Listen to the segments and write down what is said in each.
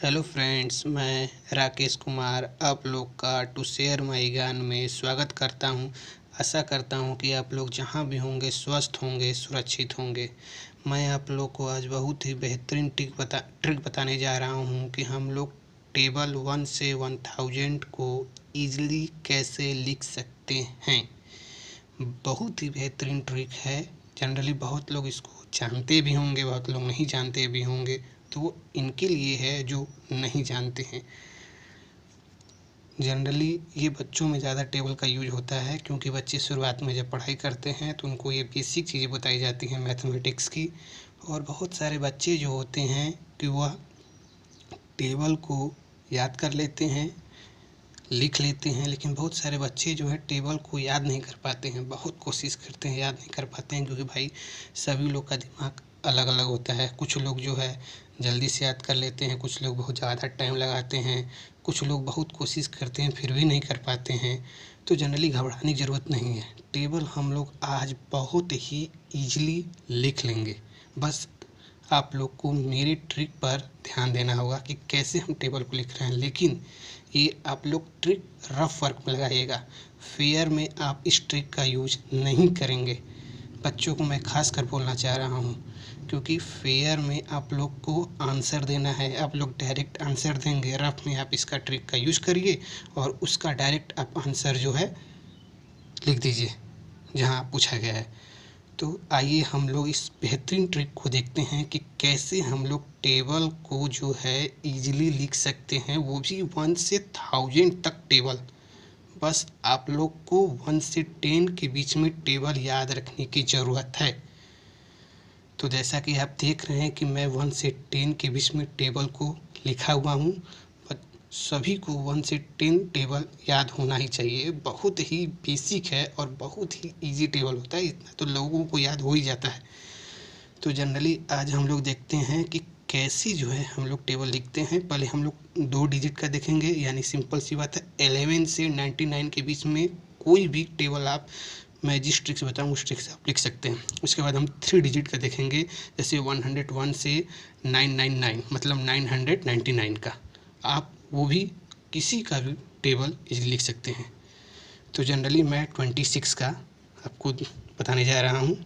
Hello friends, मैं राकेश कुमार आप लोग का टू शेयर माई ज्ञान में स्वागत करता हूं। आशा करता हूं कि आप लोग जहां भी होंगे स्वस्थ होंगे, सुरक्षित होंगे। मैं आप लोग को आज बहुत ही बेहतरीन ट्रिक बताने जा रहा हूं कि हम लोग टेबल 1 से 1000 को ईजिली कैसे लिख सकते हैं। बहुत ही बेहतरीन ट्रिक है। जनरली बहुत लोग इसको जानते भी होंगे, बहुत लोग नहीं जानते भी होंगे, तो वो इनके लिए है जो नहीं जानते हैं। जनरली ये बच्चों में ज़्यादा टेबल का यूज होता है, क्योंकि बच्चे शुरुआत में जब पढ़ाई करते हैं तो उनको ये बेसिक चीज़ें बताई जाती हैं मैथमेटिक्स की। और बहुत सारे बच्चे जो होते हैं कि वह टेबल को याद कर लेते हैं, लिख लेते हैं, लेकिन बहुत सारे बच्चे जो है टेबल को याद नहीं कर पाते हैं। बहुत कोशिश करते हैं, याद नहीं कर पाते हैं, क्योंकि भाई सभी लोग का दिमाग अलग अलग होता है। कुछ लोग जो है जल्दी से याद कर लेते हैं, कुछ लोग बहुत ज़्यादा टाइम लगाते हैं, कुछ लोग बहुत कोशिश करते हैं फिर भी नहीं कर पाते हैं। तो जनरली घबराने की ज़रूरत नहीं है। टेबल हम लोग आज बहुत ही ईजिली लिख लेंगे। बस आप लोग को मेरे ट्रिक पर ध्यान देना होगा कि कैसे हम टेबल को लिख रहे हैं। लेकिन ये आप लोग ट्रिक रफ वर्क में लगाइएगा। फेयर में आप इस ट्रिक का यूज नहीं करेंगे। बच्चों को मैं खास कर बोलना चाह रहा हूँ, क्योंकि फेयर में आप लोग को आंसर देना है। आप लोग डायरेक्ट आंसर देंगे, रफ में आप इसका ट्रिक का यूज करिए और उसका डायरेक्ट आप आंसर जो है लिख दीजिए जहाँ पूछा गया है। तो आइए हम लोग इस बेहतरीन ट्रिक को देखते हैं कि कैसे हम लोग टेबल को जो है इजीली लिख सकते हैं, वो भी 1 से 1000 तक टेबल। बस आप लोग को 1 से 10 के बीच में टेबल याद रखने की ज़रूरत है। तो जैसा कि आप देख रहे हैं कि मैं 1 से 10 के बीच में टेबल को लिखा हुआ हूँ। सभी को 1 से 10 टेबल याद होना ही चाहिए। बहुत ही बेसिक है और बहुत ही इजी टेबल होता है, इतना तो लोगों को याद हो ही जाता है। तो जनरली आज हम लोग देखते हैं कि कैसे जो है हम लोग टेबल लिखते हैं। पहले हम लोग 2 डिजिट का देखेंगे, यानी सिंपल सी बात है 11 से 99 के बीच में कोई भी टेबल आप, मैं जिस ट्रिक से बताऊँ उस ट्रिक से आप लिख सकते हैं। उसके बाद हम 3 डिजिट का देखेंगे, जैसे 101 से 999 मतलब 999 का आप वो भी किसी का भी टेबल इजीली लिख सकते हैं। तो जनरली मैं 26 का आपको बताने जा रहा हूँ।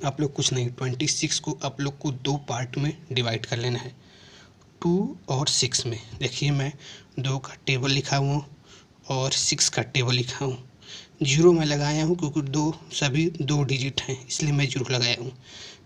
आप लोग कुछ नहीं, 26 को आप लोग को 2 पार्ट में डिवाइड कर लेना है, 2 और 6 में। देखिए मैं 2 का टेबल लिखा हूँ और 6 का टेबल लिखा हूँ। 0 में लगाया हूँ क्योंकि सभी 2 डिजिट हैं, इसलिए मैं 0 लगाया हूँ।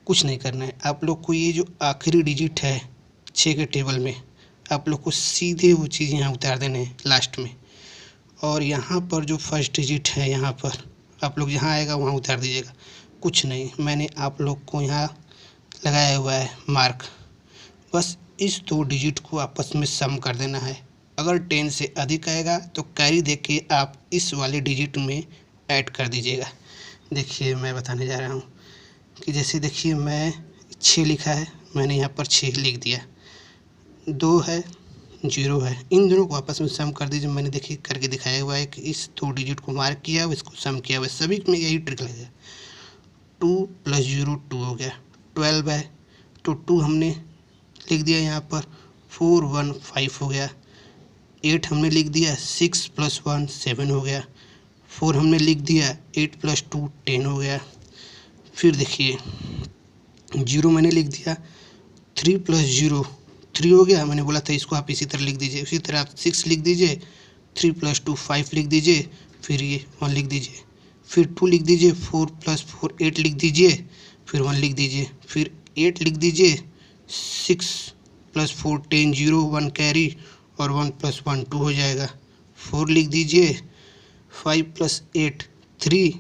कुछ नहीं करना है आप लोग को। ये जो आखिरी डिजिट है 6 के टेबल में, आप लोग को सीधे वो चीज़ यहाँ उतार देने हैं लास्ट में। और यहाँ पर जो फर्स्ट डिजिट है यहाँ पर आप लोग जहाँ आएगा वहाँ उतार दीजिएगा। कुछ नहीं, मैंने आप लोग को यहाँ लगाया हुआ है मार्क। बस इस 2 डिजिट को आपस में सम कर देना है। अगर 10 से अधिक आएगा तो कैरी दे के आप इस वाले डिजिट में ऐड कर दीजिएगा। देखिए मैं बताने जा रहा हूँ कि जैसे देखिए मैं 6 लिखा है, मैंने यहाँ पर 6 लिख दिया। 2 है, 0 है, इन दोनों को आपस में सम कर दीजिए। मैंने देखिए करके दिखाया हुआ है कि इस 2 डिजिट को मार्क किया, इसको सम किया हुआ। सभी में यही ट्रिक लगेगा। 2 + 0 2 हो गया। 12 है तो 2 हमने लिख दिया यहाँ पर, 4 1 5 हो गया। 8 हमने लिख दिया, 6 + 1 7 हो गया। 4 हमने लिख दिया, 8 + 2 10 हो गया। फिर देखिए 0 मैंने लिख दिया, 3 + 0 3 हो गया। मैंने बोला था इसको आप इसी तरह लिख दीजिए। उसी तरह आप 6 लिख दीजिए, 3 + 2 5 लिख दीजिए, फिर ये 1 लिख दीजिए, फिर 2 लिख दीजिए, 4 + 4 8 लिख दीजिए, फिर 1 लिख दीजिए, फिर 8 लिख दीजिए, 6 + 4 10 0 1 कैरी और 1 + 1 2 हो जाएगा। 4 लिख दीजिए, 5 + 8 3,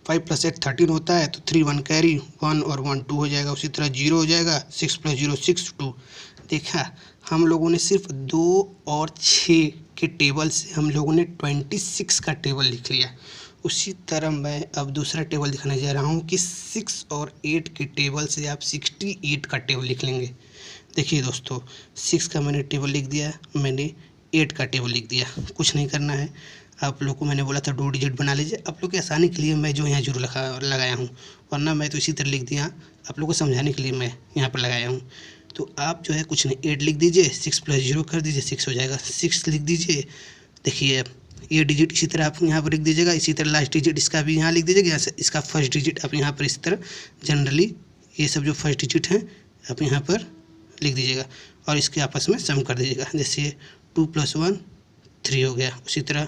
5 + 8 13 होता है, तो 3 1 कैरी 1 और 1 2 हो जाएगा। उसी तरह 0 हो जाएगा, 6 + 0 6 2। देखा, हम लोगों ने सिर्फ 2 और 6 के टेबल से हम लोगों ने 26 का टेबल लिख लिया। उसी तरह मैं अब दूसरा टेबल दिखाने जा रहा हूँ कि 6 और 8 के टेबल से आप 68 का टेबल लिख लेंगे। देखिए दोस्तों, 6 का मैंने टेबल लिख दिया, मैंने 8 का टेबल लिख दिया। कुछ नहीं करना है आप लोग को। मैंने बोला था 2 डिजिट बना लीजिए। आप लोग की आसानी के लिए मैं जो यहाँ 0 लगाया हूँ, वरना मैं तो इसी तरह लिख दिया। आप लोग को समझाने के लिए मैं यहाँ पर लगाया हूँ। तो आप जो है कुछ नहीं 8 लिख दीजिए, 6 प्लस 0 कर दीजिए, 6 हो जाएगा। 6 लिख दीजिए। देखिए अब ये डिजिट इसी तरह आप यहाँ पर लिख दीजिएगा, इसी तरह लास्ट डिजिट इसका भी यहाँ लिख दीजिएगा, यहाँ से इसका फर्स्ट डिजिट आप यहाँ पर इस तरह जनरली ये सब जो फर्स्ट डिजिट हैं आप यहाँ पर लिख दीजिएगा और इसके आपस में सम कर दीजिएगा। जैसे 2 + 1 3 हो गया, उसी तरह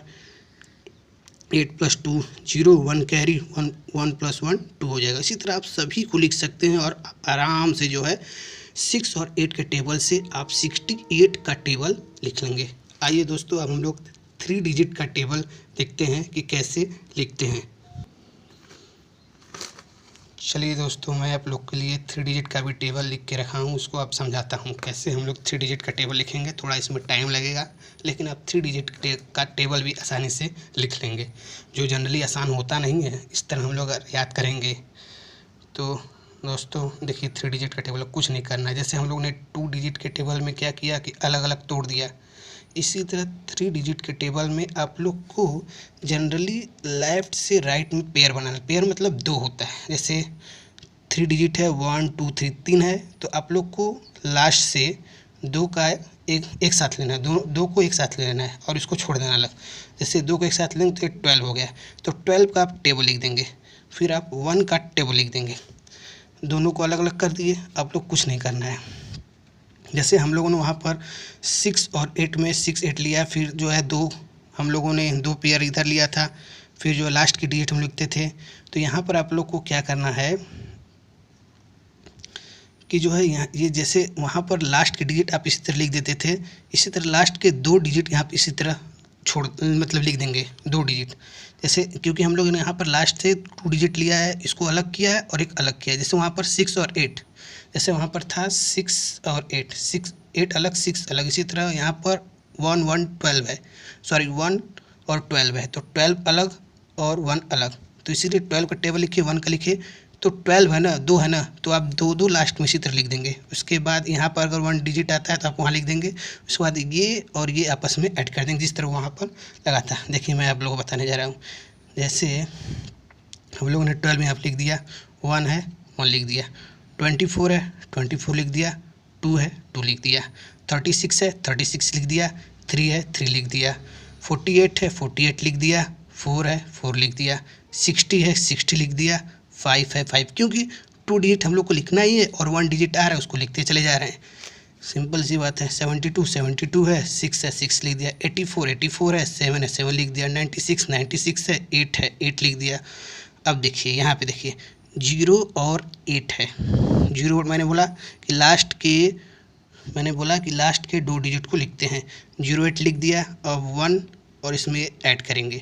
8 + 2 0, 1 कैरी 1 1 + 1 2 हो जाएगा। इसी तरह आप सभी को लिख सकते हैं और आराम से जो है 6 और 8 के टेबल से आप 68 का टेबल लिख लेंगे। आइए दोस्तों अब हम लोग 3 डिजिट का टेबल देखते हैं कि कैसे लिखते हैं। चलिए दोस्तों, मैं आप लोग के लिए 3 डिजिट का भी टेबल लिख के रखा हूँ, उसको आप समझाता हूँ कैसे हम लोग 3 डिजिट का टेबल लिखेंगे। थोड़ा इसमें टाइम लगेगा, लेकिन आप 3 डिजिट का टेबल भी आसानी से लिख लेंगे, जो जनरली आसान होता नहीं है। इस तरह हम लोग याद करेंगे। तो दोस्तों देखिए 3 डिजिट का टेबल कुछ नहीं करना है। जैसे हम लोग ने 2 डिजिट के टेबल में क्या किया कि अलग अलग तोड़ दिया, इसी तरह 3 डिजिट के टेबल में आप लोग को जनरली लेफ़्ट से राइट में पेयर बनाना। पेयर मतलब 2 होता है। जैसे 3 डिजिट है 1 2 3 3 है, तो आप लोग को लास्ट से 2 का एक साथ लेना है, दो को एक साथ लेना है और इसको छोड़ देना अलग। जैसे 2 को एक साथ लेंगे तो ये 12 हो गया, तो 12 का आप टेबल लिख देंगे। फिर आप 1 का टेबल लिख देंगे। दोनों को अलग अलग कर दिए, आप लोग कुछ नहीं करना है। जैसे हम लोगों ने वहाँ पर 6 और 8 में 6 8 लिया, फिर जो है 2 हम लोगों ने 2 पेयर इधर लिया था, फिर जो लास्ट की डिजिट हम लिखते थे। तो यहाँ पर आप लोग को क्या करना है कि जो है यहाँ ये जैसे वहाँ पर लास्ट की डिजिट आप इसी तरह लिख देते थे, इसी तरह लास्ट के 2 डिजिट यहाँ पर इसी तरह मतलब लिख देंगे 2 डिजिट। जैसे क्योंकि हम लोगों ने यहाँ पर लास्ट से 2 डिजिट लिया है, इसको अलग किया है और एक अलग किया है। जैसे वहाँ पर 6 और 8, जैसे वहाँ पर था 6 और 8, 6 8 अलग 6 अलग। इसी तरह यहाँ पर 1 1 12 है, सॉरी 1 और 12 है, तो 12 अलग और 1 अलग। तो इसीलिए 12 का टेबल लिखिए, 1 का लिखिए। तो 12 है ना, 2 है ना, तो आप 2 2 लास्ट में इसी तरह लिख देंगे। उसके बाद यहाँ पर अगर 1 डिजिट आता है तो आप वहाँ लिख देंगे। उसके बाद ये और ये आपस में ऐड कर देंगे जिस तरह वहाँ पर लगा था। देखिए मैं आप लोगों को बताने जा रहा हूँ। जैसे हम लोगों ने 12 में यहाँ पर लिख दिया, 1 है 1 लिख दिया, 24 है 24 लिख दिया, 2 है 2 लिख दिया, 36 है 36 लिख दिया, 3 है 3 लिख दिया, 48 है 48 लिख दिया, 4 है 4 लिख दिया, 60 है 60 लिख दिया, 5 है 5। क्योंकि 2 डिजिट हम लोग को लिखना ही है और 1 डिजिट आ रहा है उसको लिखते चले जा रहे हैं। सिंपल सी बात है। 72 72 है, 6 है 6 लिख दिया, 84 84 है, 7 है 7 लिख दिया, 96 96 है 8 लिख दिया। अब देखिए यहाँ पे देखिए 0 और 8 है। 0 और मैंने बोला कि लास्ट के 2 डिजिट को लिखते हैं। 0 8 लिख दिया, अब 1 और इसमें ऐड करेंगे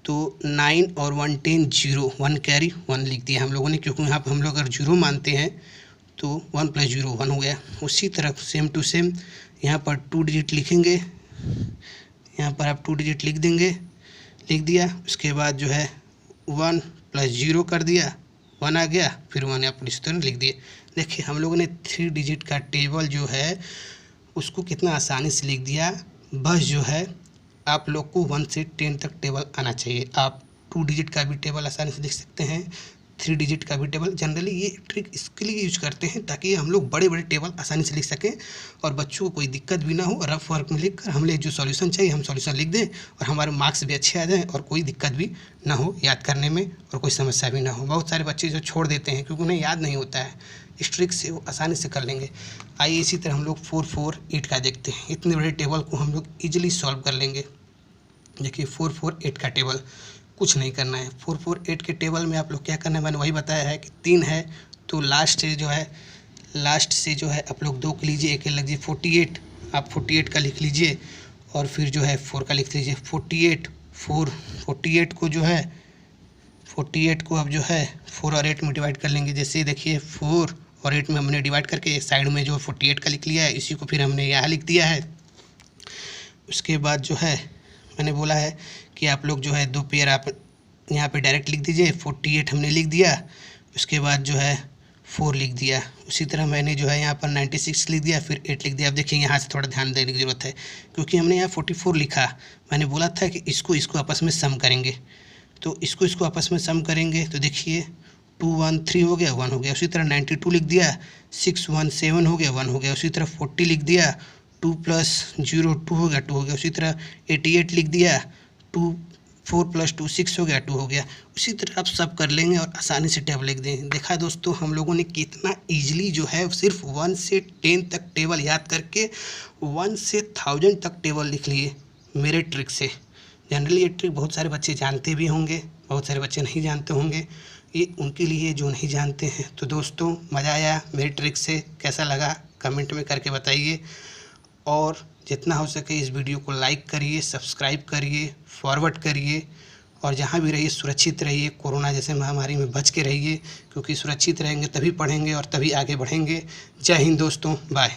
तो 9 और 1 10 0, 1 कैरी 1 लिख दिया हम लोगों ने, क्योंकि यहाँ पर हम लोग अगर 0 मानते हैं तो 1 + 0 1 हो गया। उसी तरह सेम टू सेम यहाँ पर 2 डिजिट लिखेंगे, यहाँ पर आप 2 डिजिट लिख देंगे, लिख दिया। उसके बाद जो है 1 + 0 कर दिया, 1 आ गया, फिर 1 आप इस तरह लिख दिए। देखिए हम लोगों ने 3 डिजिट का टेबल जो है उसको कितना आसानी से लिख दिया। बस जो है आप लोग को 1 से 10 तक टेबल आना चाहिए। आप 2 डिजिट का भी टेबल आसानी से लिख सकते हैं, 3 डिजिट का भी टेबल। जनरली ये ट्रिक इसके लिए यूज करते हैं ताकि हम लोग बड़े बड़े टेबल आसानी से लिख सकें और बच्चों को कोई दिक्कत भी ना हो। रफ वर्क में लिख कर हमें जो सॉल्यूशन चाहिए हम सॉल्यूशन लिख दें और हमारे मार्क्स भी अच्छे आ जाएँ और कोई दिक्कत भी ना हो याद करने में और कोई समस्या भी ना हो। बहुत सारे बच्चे जो छोड़ देते हैं क्योंकि उन्हें याद नहीं होता है, इस ट्रिक से वो आसानी से कर लेंगे। आइए इसी तरह हम लोग 4 4 8 का देखते हैं। इतने बड़े टेबल को हम लोग ईजिली सॉल्व कर लेंगे। देखिए 4 4 8 का टेबल कुछ नहीं करना है। 4 4 8 के टेबल में आप लोग क्या करना है, मैंने वही बताया है कि 3 है तो लास्ट से जो है आप लोग 2 के लीजिए, एक लग लीजिए 48, आप 48 का लिख लीजिए और फिर जो है 4 का लिख लीजिए। 48 को जो है 48 को अब जो है 4 और 8 में डिवाइड कर लेंगे। जैसे देखिए 4 और 8 में हमने डिवाइड करके एक साइड में जो 48 का लिख लिया है, इसी को फिर हमने यहाँ लिख दिया है। उसके बाद जो है मैंने बोला है कि आप लोग जो है 2 पेयर आप यहाँ पे डायरेक्ट लिख दीजिए। 48 हमने लिख दिया, उसके बाद जो है 4 लिख दिया। उसी तरह मैंने जो है यहाँ पर 96 लिख दिया, फिर 8 लिख दिया। अब देखिए यहाँ से थोड़ा ध्यान देने की ज़रूरत है क्योंकि हमने यहाँ 44 लिखा, मैंने बोला था कि इसको आपस में सम करेंगे। तो इसको आपस में सम करेंगे तो देखिए 213 हो गया 1 हो गया। उसी तरह 92 लिख दिया, 617 हो गया 1 हो गया। उसी तरह 40 लिख दिया, 2 + 0 2 हो गया 2 हो गया। उसी तरह 88 लिख दिया, 4 + 2 6 हो गया 2 हो गया। उसी तरह आप सब कर लेंगे और आसानी से टेबल लिख देंगे। देखा दोस्तों हम लोगों ने कितना ईजिली जो है सिर्फ 1 से 10 तक टेबल याद करके 1 से 1000 तक टेबल लिख लिए मेरे ट्रिक से। जनरली ये ट्रिक बहुत सारे बच्चे जानते भी होंगे, बहुत सारे बच्चे नहीं जानते होंगे, ये उनके लिए जो नहीं जानते हैं। तो दोस्तों मज़ा आया मेरी ट्रिक से, कैसा लगा कमेंट में करके बताइए। और जितना हो सके इस वीडियो को लाइक करिए, सब्सक्राइब करिए, फॉरवर्ड करिए और जहाँ भी रहिए सुरक्षित रहिए, कोरोना जैसे महामारी में बच के रहिए, क्योंकि सुरक्षित रहेंगे तभी पढ़ेंगे और तभी आगे बढ़ेंगे। जय हिंद दोस्तों, बाय।